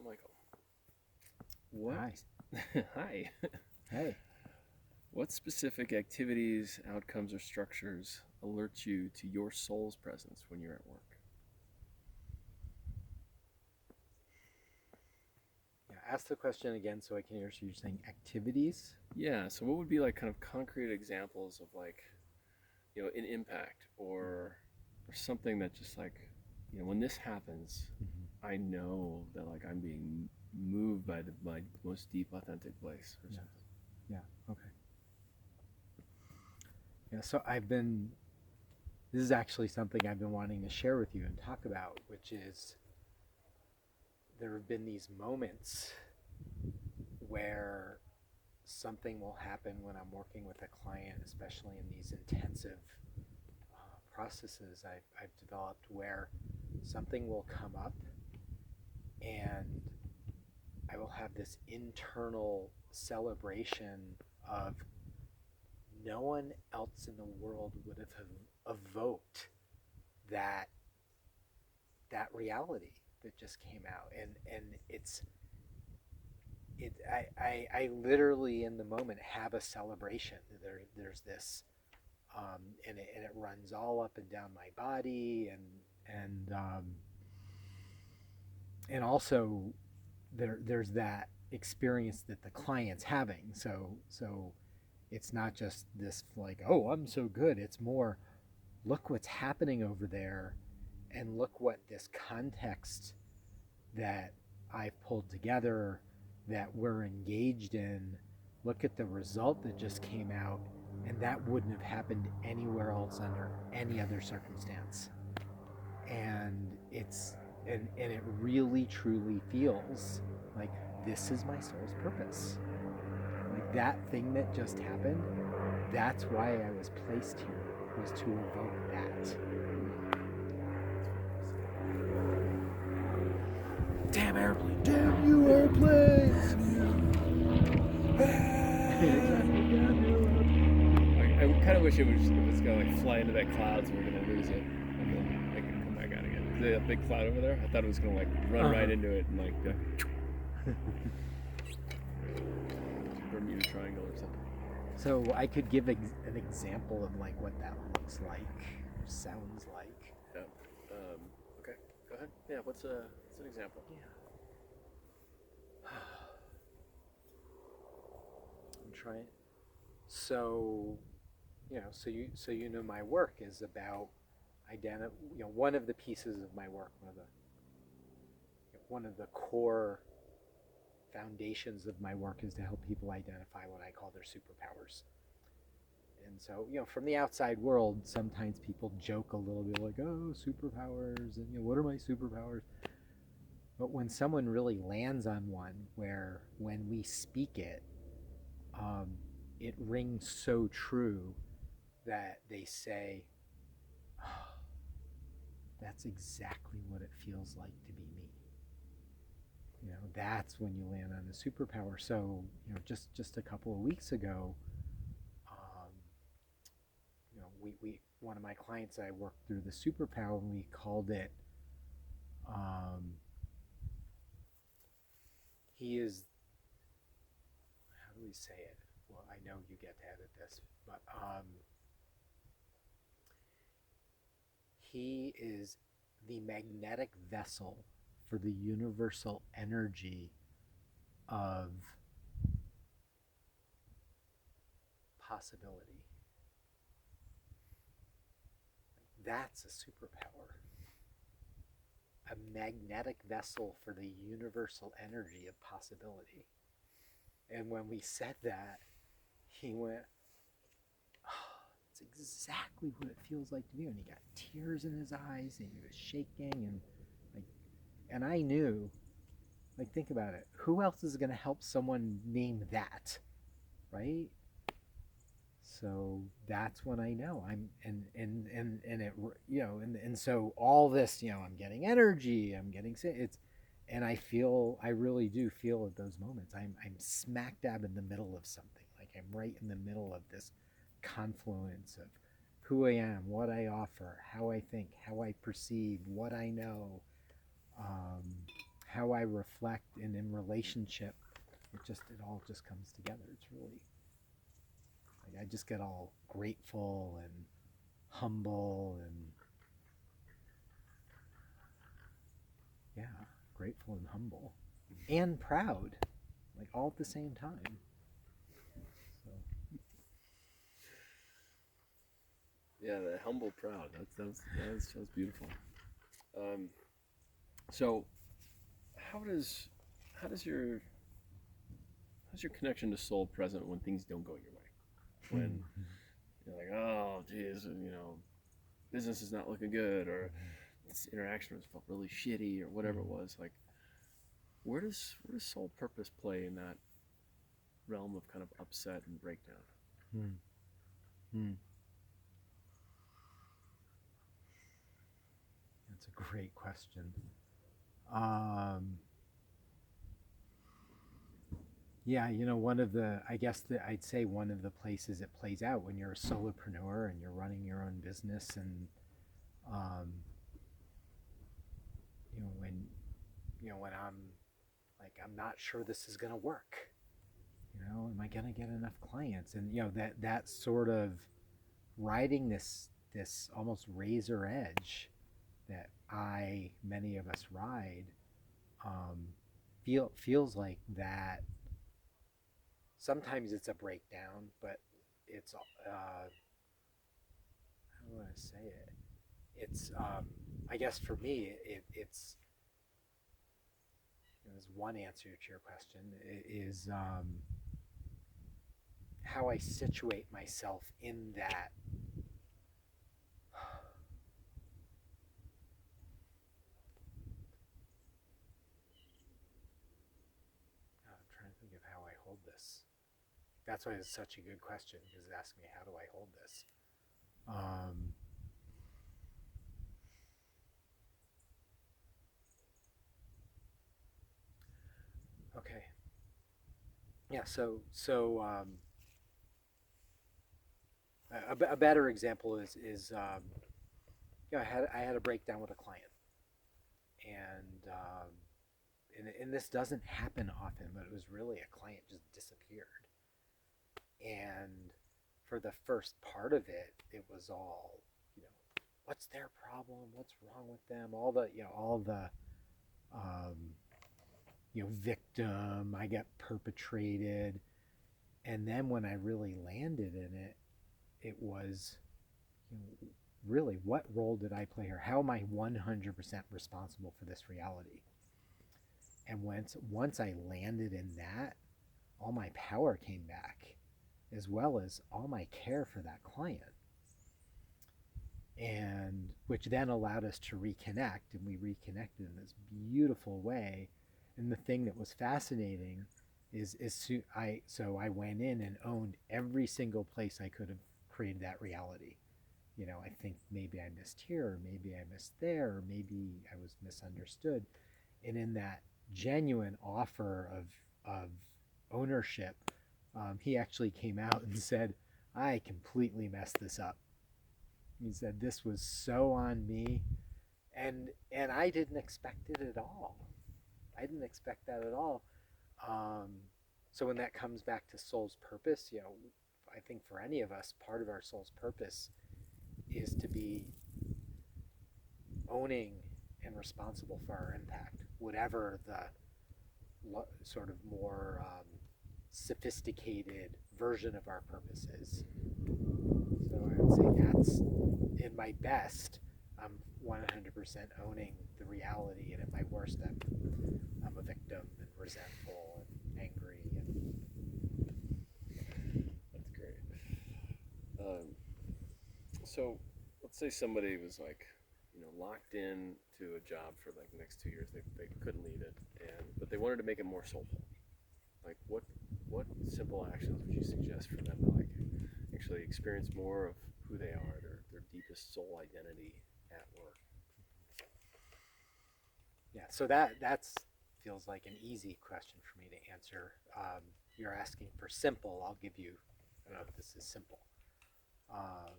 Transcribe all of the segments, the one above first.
Michael. What? Hi. Hi. Hey. What specific activities, outcomes, or structures alert you to your soul's presence when you're at work? Yeah, ask the question again so I can hear. So you're saying activities? Yeah, so what would be like kind of concrete examples of like, an impact or something that just like, when this happens, Mm-hmm. I know that like I'm being moved by my most deep authentic place or Yeah. something. Yeah. Okay. Yeah. This is actually something I've been wanting to share with you and talk about, which is there have been these moments where something will happen when I'm working with a client, especially in these intensive processes I've developed, where something will come up and I will have this internal celebration of no one else in the world would have evoked that that reality that just came out, and I literally in the moment have a celebration. There's this and it runs all up and down my body, and also there's that experience that the client's having. So it's not just this like, oh, I'm so good. It's more, look what's happening over there, and look what this context that I've pulled together, that we're engaged in. Look at the result that just came out, and that wouldn't have happened anywhere else under any other circumstance. And it really truly feels like this is my soul's purpose. Like that thing that just happened, that's why I was placed here, was to evoke that. Damn airplane! Damn you airplanes! Exactly, damn you airplanes! I kind of wish it was gonna like fly into that clouds and we're gonna lose it, and then it can come back out again. Is there a big cloud over there? I thought it was gonna like run right into it and like the Bermuda Triangle or something. So I could give an example of like what that looks like, or sounds like. Yeah. Um, okay. Go ahead. Yeah. What's an example? Yeah. I'm trying. So, my work is about one of the pieces of my work, one of the core foundations of my work is to help people identify what I call their superpowers. And so, from the outside world, sometimes people joke a little bit like, "Oh, superpowers," and what are my superpowers? But when someone really lands on one, where when we speak it, um, it rings so true that they say, oh, "That's exactly what it feels like to be me." That's when you land on the superpower. So, just a couple of weeks ago, um, we one of my clients, I worked through the superpower, and we called it. Um, he is, how do we say it? Well, I know you get to edit this, but he is the magnetic vessel for the universal energy of possibility. That's a superpower. A magnetic vessel for the universal energy of possibility. And when we said that, he went, oh, it's exactly what it feels like to be. And he got tears in his eyes, and he was shaking, and I knew, like, think about it. Who else is going to help someone name that, right? So that's when I know and it, and so all this, I'm getting energy, I'm getting it's, and I really do feel at those moments I'm smack dab in the middle of something. Like I'm right in the middle of this confluence of who I am, what I offer, how I think, how I perceive, what I know, um, how I reflect and in relationship, it all just comes together. It's really like I just get all grateful and humble and yeah, grateful and humble and proud, like all at the same time. So Yeah, the humble proud. That's beautiful. Um, so how does how does your how's your connection to soul present when things don't go your way? When you're like, oh, geez, business is not looking good, or this interaction was felt really shitty, or whatever it was. Like, where does soul purpose play in that realm of kind of upset and breakdown? Hmm. Hmm. That's a great question. Um, yeah, one of the, I guess that I'd say one of the places it plays out when you're a solopreneur and you're running your own business, and um, when when I'm not sure this is going to work. Am I going to get enough clients? And that sort of riding this almost razor edge that many of us ride, um, feels like that. Sometimes it's a breakdown, but it's how do I say it? It's I guess for me, it's there's one answer to your question is how I situate myself in that. I'm trying to think of how I hold this. That's why it's such a good question, because it asks me, how do I hold this? Okay. Yeah. So a better example is I had a breakdown with a client, and and this doesn't happen often, but it was really a client just disappeared, and for the first part of it, it was all what's their problem, what's wrong with them, all the um, victim, I get perpetrated, and then when I really landed in it, it was really, what role did I play here? How am I 100% responsible for this reality? And once I landed in that, all my power came back, as well as all my care for that client. And which then allowed us to reconnect, and we reconnected in this beautiful way. And the thing that was fascinating I went in and owned every single place I could have created that reality. I think maybe I missed here, or maybe I missed there, or maybe I was misunderstood. And in that genuine offer of ownership, he actually came out and said, I completely messed this up. He said, this was so on me. And I didn't expect it at all. I didn't expect that at all. Um, so when that comes back to soul's purpose, I think for any of us, part of our soul's purpose is to be owning and responsible for our impact, whatever the sort of more sophisticated version of our purpose is. So I would say that's in my best, I'm 100% owning the reality, and at my worst, I'm a victim and resentful and angry. That's great. So let's say somebody was like, locked in to a job for like the next 2 years. They couldn't leave it, but they wanted to make it more soulful. Like, what simple actions would you suggest for them to like actually experience more of who they are, their deepest soul identity at work? Yeah, so that's feels like an easy question for me to answer. You're asking for simple. I'll give you. I don't know if this is simple. Uh,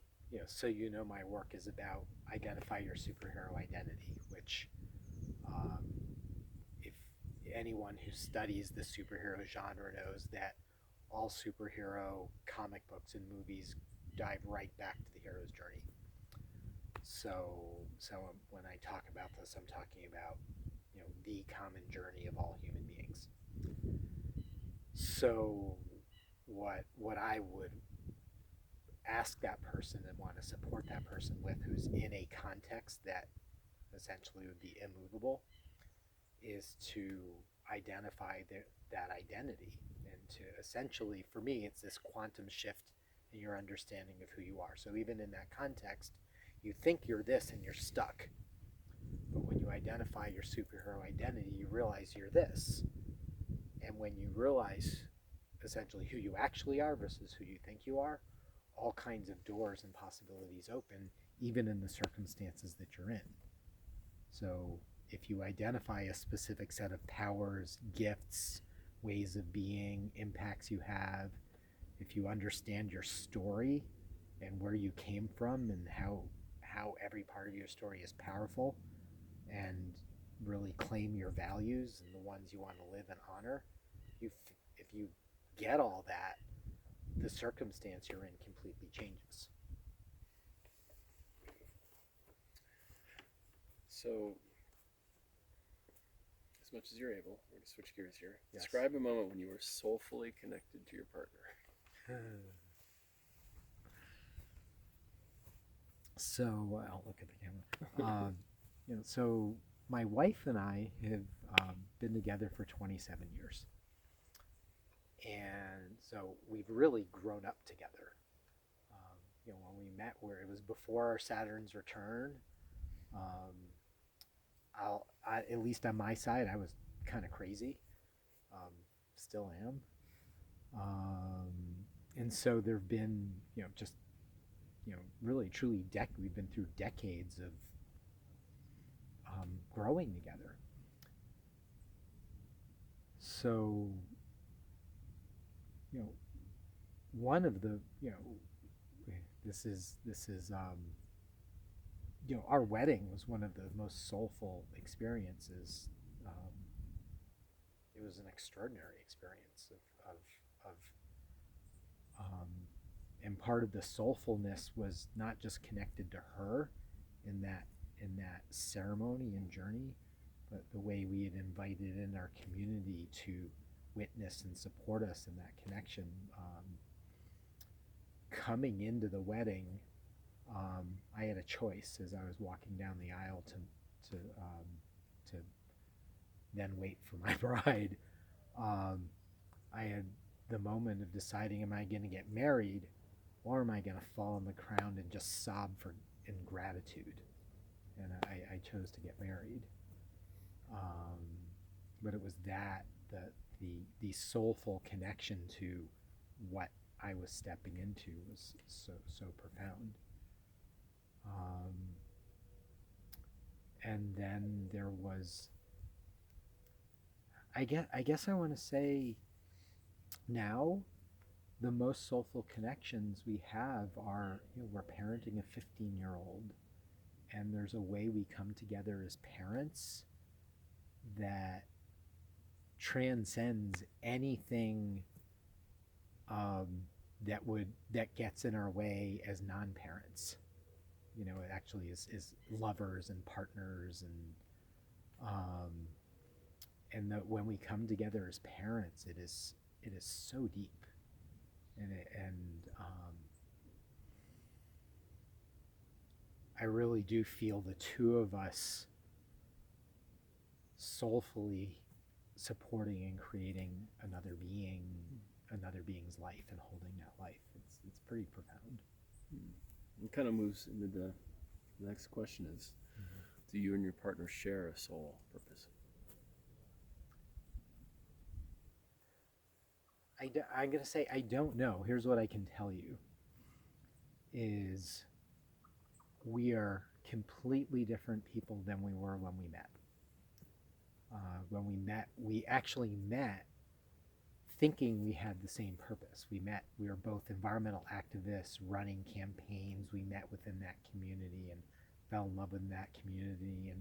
so my work is about identify your superhero identity, which, um, if anyone who studies the superhero genre knows that all superhero comic books and movies dive right back to the hero's journey. So when I talk about this, I'm talking about, the common journey of all human beings. So what I would ask that person and want to support that person with, who's in a context that essentially would be immovable, is to identify that identity, and to essentially, for me, it's this quantum shift in your understanding of who you are. So even in that context, you think you're this and you're stuck. But when you identify your superhero identity, you realize you're this. And when you realize essentially who you actually are versus who you think you are, all kinds of doors and possibilities open, even in the circumstances that you're in. So if you identify a specific set of powers, gifts, ways of being, impacts you have, if you understand your story and where you came from, and how every part of your story is powerful, and really claim your values and the ones you want to live and honor, if you get all that, the circumstance you're in completely changes. So, as much as you're able, we're going to switch gears here. Yes. Describe a moment when you were soulfully connected to your partner. So I'll look at the camera. So my wife and I have been together for 27 years. And so we've really grown up together. When we met, where it was before Saturn's return, at least on my side, I was kind of crazy. Still am. And so there've been, just, really truly we've been through decades of growing together. So, one of the, this is our wedding was one of the most soulful experiences. It was an extraordinary experience of and part of the soulfulness was not just connected to her in that ceremony and journey, but the way we had invited in our community to witness and support us in that connection. Coming into the wedding, I had a choice as I was walking down the aisle to then wait for my bride. I had the moment of deciding, am I going to get married, or am I going to fall on the ground and just sob in gratitude? And I chose to get married. But it was the soulful connection to what I was stepping into was so profound. And then there was, I guess I want to say, now the most soulful connections we have are, we're parenting a 15-year-old, and there's a way we come together as parents that transcends anything that gets in our way as non-parents. It actually is lovers and partners, and that when we come together as parents, it is so deep, and I really do feel the two of us soulfully supporting and creating another being's life, and holding that life. It's pretty profound. It kind of moves into the next question is, do you and your partner share a soul purpose? I'm going to say I don't know. Here's what I can tell you is we are completely different people than we were when we met. We actually met thinking we had the same purpose. We were both environmental activists running campaigns. We met within that community and fell in love with that community.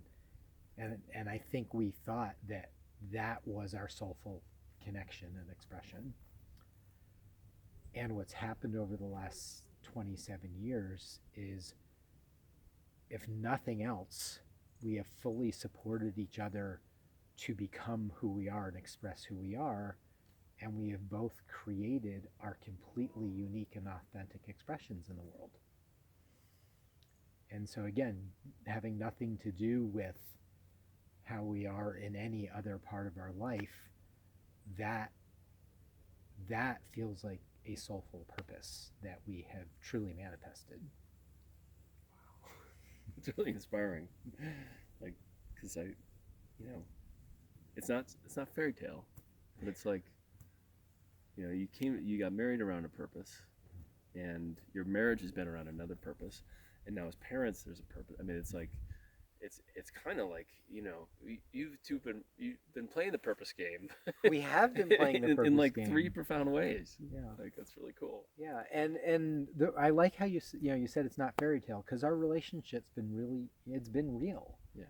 And I think we thought that that was our soulful connection and expression. And what's happened over the last 27 years is, if nothing else, we have fully supported each other to become who we are and express who we are. And we have both created our completely unique and authentic expressions in the world. And so, again, having nothing to do with how we are in any other part of our life, that feels like a soulful purpose that we have truly manifested. It's really inspiring. Like, because it's not fairy tale, but it's like, you got married around a purpose, and your marriage has been around another purpose, and now as parents, there's a purpose. I mean, it's like, it's kind of like, you've been playing the purpose game. We have been playing the purpose in like game. 3 profound ways. Yeah, like that's really cool. Yeah, and I like how you said it's not fairy tale, because our relationship's been it's been real. Yeah.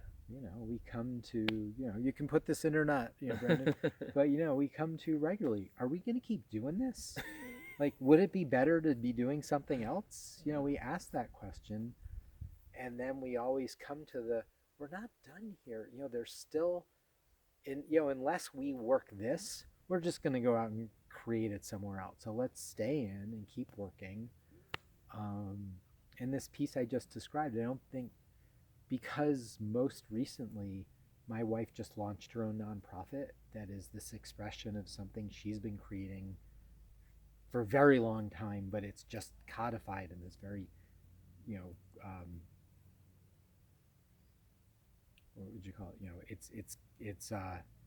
We come to, you can put this in or not, Brendan, but we come to regularly. Are we going to keep doing this? Like, would it be better to be doing something else? We ask that question, and then we always come to we're not done here. There's still, unless we work this, we're just going to go out and create it somewhere else. So let's stay in and keep working. And this piece I just described, I don't think, because most recently my wife just launched her own nonprofit that is this expression of something she's been creating for a very long time, but it's just codified in this very, what would you call it? It's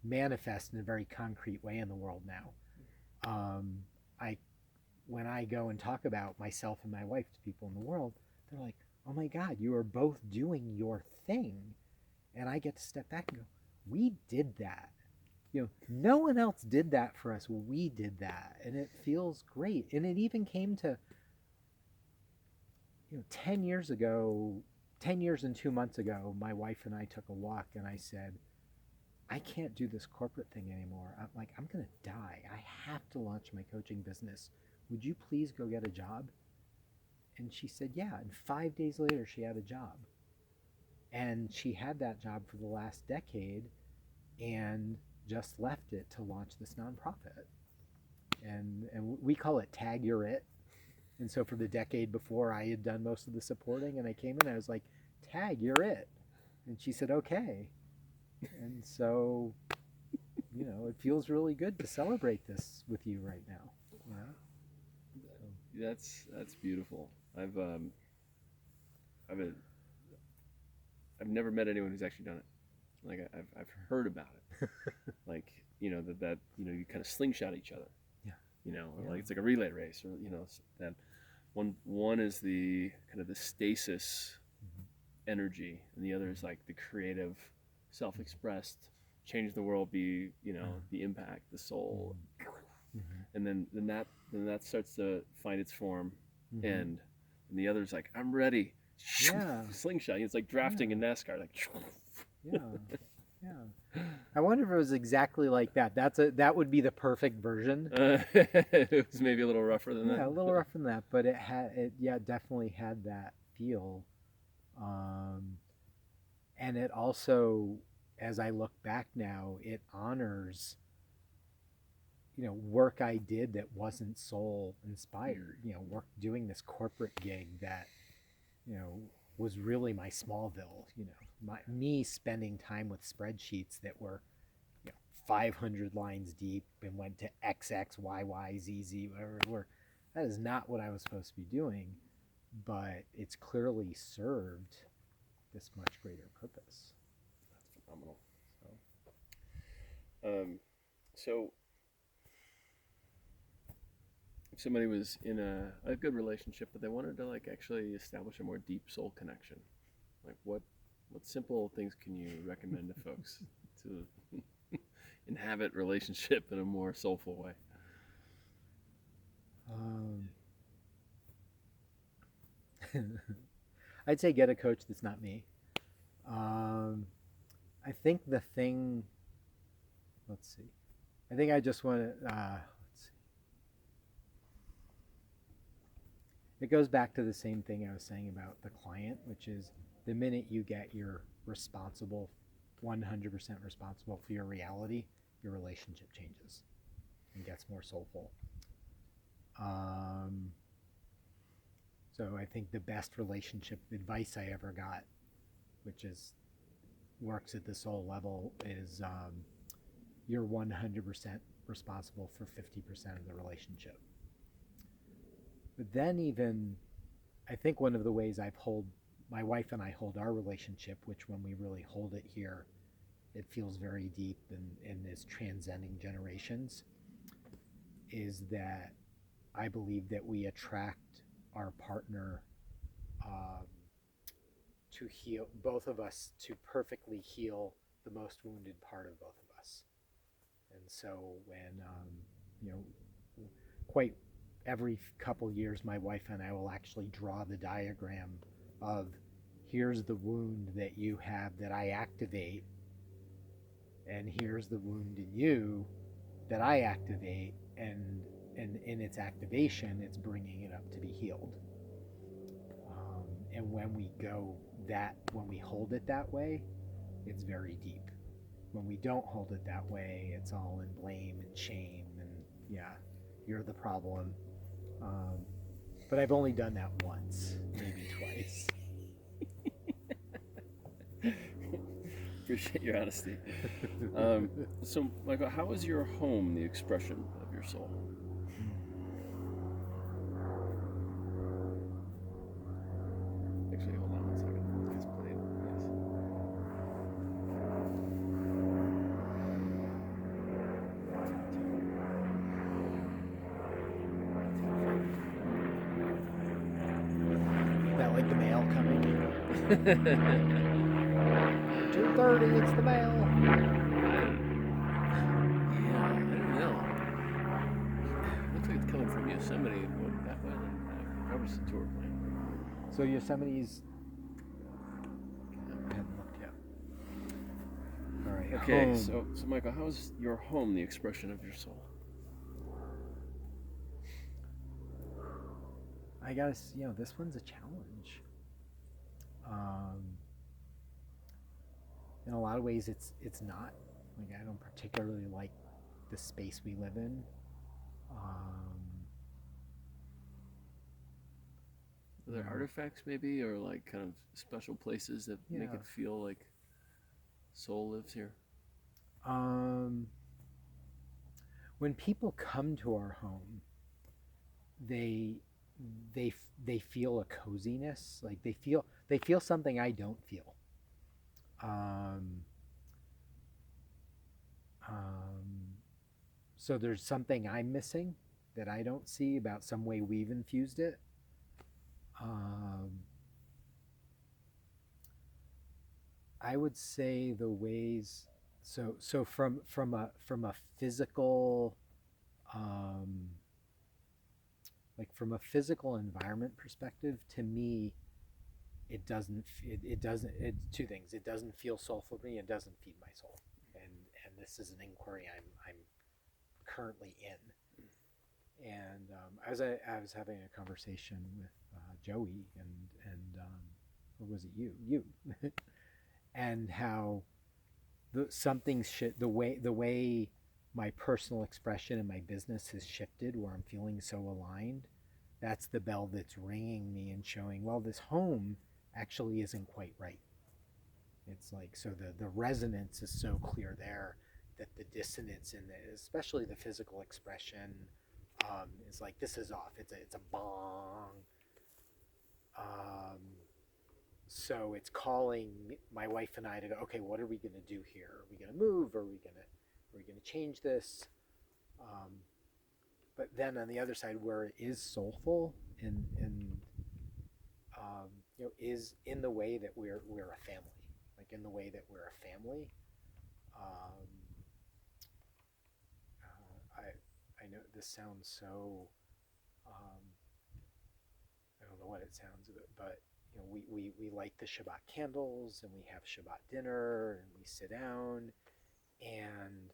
manifest in a very concrete way in the world now. When I go and talk about myself and my wife to people in the world, they're like, "Oh my God, you are both doing your thing," and I get to step back and go, "We did that. No one else did that for us. We did that, and it feels great." And it even came to, 10 years ago, 10 years and 2 months ago, my wife and I took a walk, and I said, "I can't do this corporate thing anymore. I'm going to die. I have to launch my coaching business. Would you please go get a job?" And she said, "Yeah." And 5 days later, she had a job. And she had that job for the last decade and just left it to launch this nonprofit. And we call it Tag You're It. And so for the decade before, I had done most of the supporting, and I came in and I was like, "Tag, you're it." And she said, "Okay." And so, it feels really good to celebrate this with you right now. That's beautiful. I've never met anyone who's actually done it. Like, I've heard about it. Like, that you kind of slingshot each other. Yeah. Like it's like a relay race, or that one is the kind of the stasis energy, and the other is like the creative, self-expressed, change the world, be the impact, the soul. And then that starts to find its form, and the other's like, "I'm ready." Slingshot. It's like drafting in NASCAR, like. Yeah. I wonder if it was exactly like that. That would be the perfect version. It was maybe a little rougher than that. Yeah, a little rougher than that, but it definitely had that feel. And it also, as I look back now, it honors, work I did that wasn't soul inspired. Work doing this corporate gig that, was really my Smallville. Me spending time with spreadsheets that were 500 lines deep and went to XXYYZZ, whatever it were. That is not what I was supposed to be doing, but it's clearly served this much greater purpose. That's phenomenal. So if somebody was in a good relationship, but they wanted to actually establish a more deep soul connection, what simple things can you recommend to folks to inhabit relationship in a more soulful way? I'd say get a coach that's not me. I think the thing let's see. I think I just want to, let's see. It goes back to the same thing I was saying about the client, which is the minute you get your responsible, 100% responsible for your reality, your relationship changes and gets more soulful. Um, so I think the best relationship advice I ever got, which is works at the soul level, is you're 100% responsible for 50% of the relationship. But then, even I think one of the ways my wife and I hold our relationship, which when we really hold it here, it feels very deep and is transcending generations, is that I believe that we attract our partner um, to heal, both of us to perfectly heal the most wounded part of both of us. And so when, you know, quite every couple years, my wife and I will actually draw the diagram of here's the wound that you have that I activate, and here's the wound in you that I activate, and in its activation, it's bringing it up to be healed. And when we hold it that way, it's very deep. When we don't hold it that way, it's all in blame and shame, and yeah, you're the problem. Um, but I've only done that once, maybe twice. Appreciate your honesty. So, Michael, how is your home the expression of your soul? Actually, hold on one second. It's playing. Is that like the mail coming? Yes. 2:30, it's the mail. Yeah, I don't know. It looks like it's coming from Yosemite. What that way? Probably just a tour plane. So Yosemite's. I hadn't looked yet. All right, Okay, home. so Michael, how is your home the expression of your soul? I gotta, this one's a challenge. Um, in a lot of ways, it's not. Like I don't particularly like the space we live in. Um, Are you there know, artifacts maybe, or like kind of special places that make yeah. it feel like soul lives here? Um, when people come to our home, they they feel a coziness. Like they feel something I don't feel. Um, um, so there's something I'm missing that I don't see about some way we've infused it. Um, I would say the ways. So from a physical um, from a physical environment perspective, to me, it doesn't it's two things. It doesn't feel soulful to me. It doesn't feed my soul. And this is an inquiry I'm currently in. And I was having a conversation with Joey and or was it you and how the way my personal expression and my business has shifted, where I'm feeling so aligned. That's the bell that's ringing me and showing, well, this home actually isn't quite right. It's like, so the resonance is so clear there that the dissonance in it, especially the physical expression, is like, this is off. It's a bong. Um, so it's calling my wife and I to go, okay, what are we going to do here? Are we going to move? Are we going to change this? Um, but then on the other side, where it is soulful and is in the way that we're a family, like in the way that we're a family. Um, I know this sounds so. Um, I don't know what it sounds, but we light the Shabbat candles and we have Shabbat dinner and we sit down and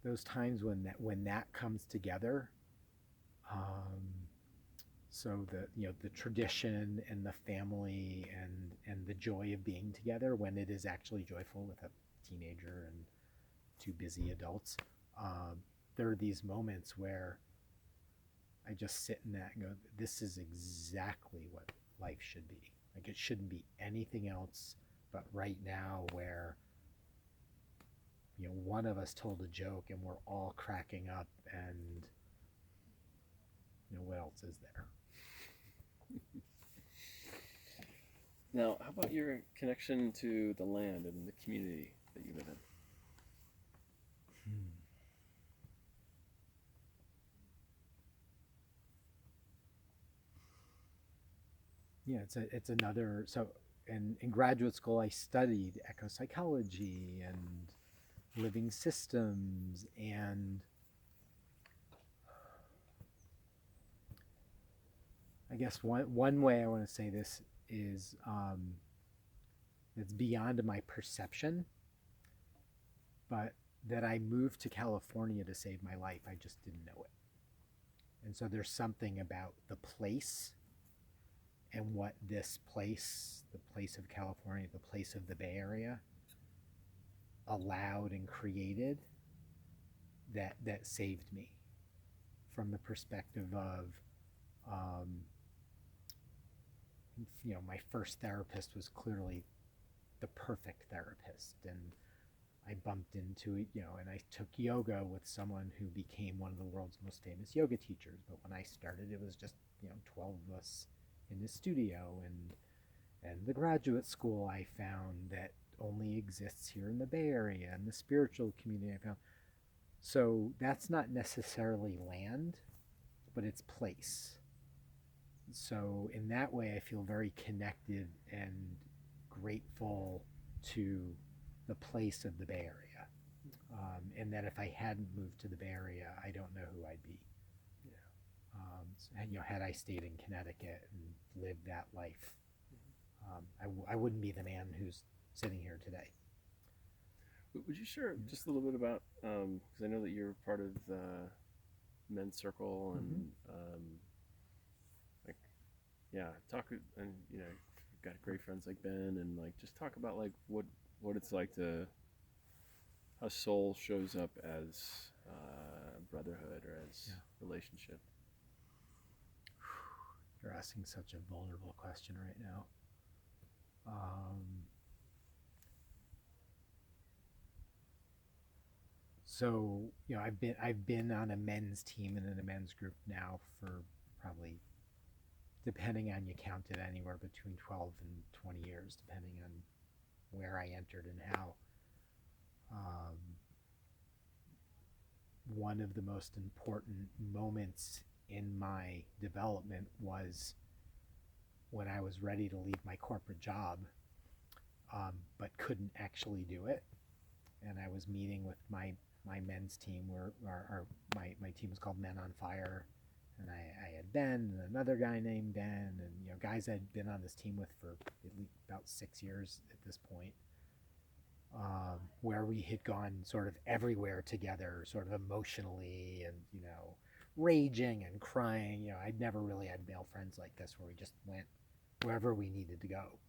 those times when that comes together, um, so the tradition and the family and the joy of being together when it is actually joyful with a teenager and two busy adults, um, there are these moments where I just sit in that and go, this is exactly what life should be. Like, it shouldn't be anything else but right now, where one of us told a joke and we're all cracking up, and what else is there? Now, how about your connection to the land and the community that you live in? Hmm. Yeah, it's another. So in graduate school, I studied ecopsychology and living systems, and I guess one way I want to say this is, it's beyond my perception, but that I moved to California to save my life. I just didn't know it. And so there's something about the place and what this place, the place of California, the place of the Bay Area, allowed and created, that saved me, from the perspective of, um, my first therapist was clearly the perfect therapist, and I bumped into it, and I took yoga with someone who became one of the world's most famous yoga teachers. But when I started, it was just 12 of us in the studio, and the graduate school I found that only exists here in the Bay Area, and the spiritual community I found. So that's not necessarily land, but it's place. So in that way, I feel very connected and grateful to the place of the Bay Area. And that if I hadn't moved to the Bay Area, I don't know who I'd be. Had I stayed in Connecticut and lived that life, I wouldn't be the man who's sitting here today. Would you share just a little bit about, because I know that you're part of the men's circle, and like, yeah, talk, and you've got great friends like Ben, and like just talk about like what it's like to, how soul shows up as brotherhood or as relationship. You're asking such a vulnerable question right now. So I've been on a men's team and in a men's group now for probably, depending on you count it, anywhere between 12 and 20 years, depending on where I entered and how. One of the most important moments in my development was when I was ready to leave my corporate job, but couldn't actually do it. And I was meeting with my men's team, where my team was called Men on Fire, and I had Ben and another guy named Ben, and guys I'd been on this team with for at least about 6 years at this point, where we had gone sort of everywhere together, sort of emotionally, and raging and crying. I'd never really had male friends like this, where we just went wherever we needed to go.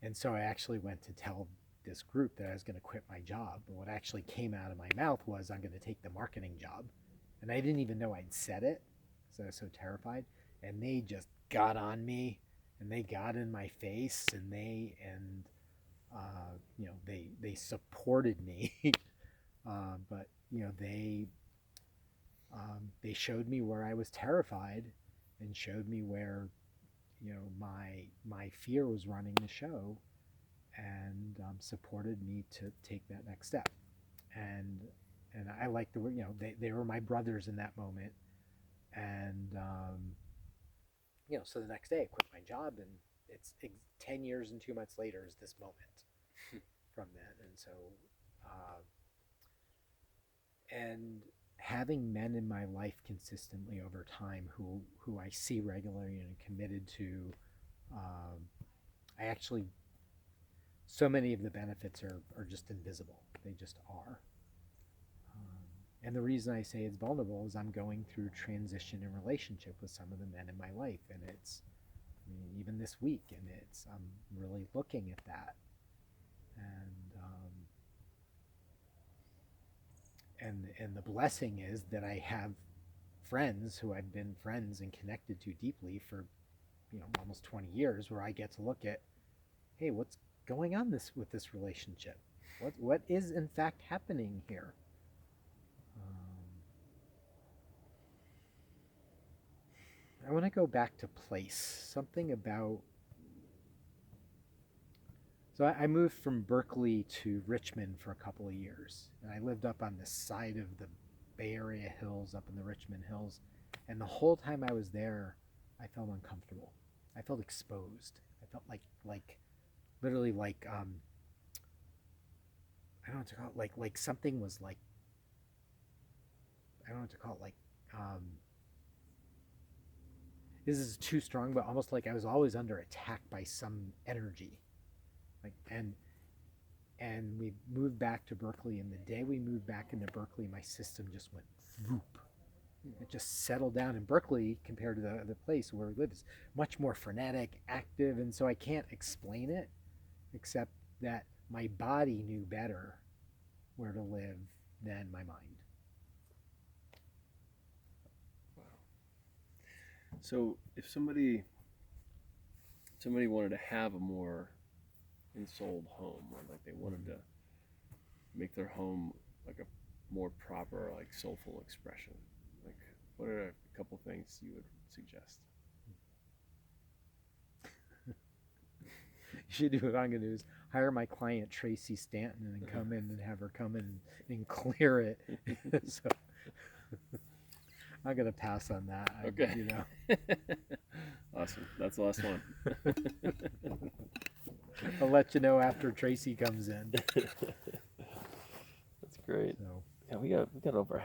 And so I actually went to tell this group that I was going to quit my job. But what actually came out of my mouth was, I'm going to take the marketing job. And I didn't even know I'd said it, so I was so terrified. And they just got on me, and they got in my face, and they supported me. But they showed me where I was terrified, and showed me where my fear was running the show, and supported me to take that next step. And I like the word, they were my brothers in that moment. And so the next day I quit my job, and it's 10 years and 2 months later is this moment from that. And so and having men in my life consistently over time, who I see regularly and committed to, I actually, so many of the benefits are just invisible. They just are. And the reason I say it's vulnerable is I'm going through transition in relationship with some of the men in my life, and it's, I mean, even this week, and I'm really looking at that, and and the blessing is that I have friends who I've been friends and connected to deeply for, almost 20 years, where I get to look at, hey, what's going on with this relationship? What is in fact happening here? I want to go back to place. Something about. So I moved from Berkeley to Richmond for a couple of years, and I lived up on the side of the Bay Area hills, up in the Richmond Hills, and the whole time I was there, I felt uncomfortable. I felt exposed. I felt like literally like I don't know what to call it, like something was like, I don't know what to call it, like this is too strong, but almost like I was always under attack by some energy. Like and we moved back to Berkeley, and the day we moved back into Berkeley, my system just went whoop. It just settled down. In Berkeley, compared to the other place where we live, is much more frenetic, active, and so I can't explain it except that my body knew better where to live than my mind. Wow. So if somebody wanted to have a more ensouled home, or like they wanted to make their home like a more proper, like soulful expression, like what are a couple things you would suggest? You should do what I'm going to do is hire my client Tracy Stanton and then come in and have her come in and clear it. So I'm going to pass on that. Okay. Awesome. That's the last one. I'll let you know after Tracy comes in. That's great. So. Yeah, we got over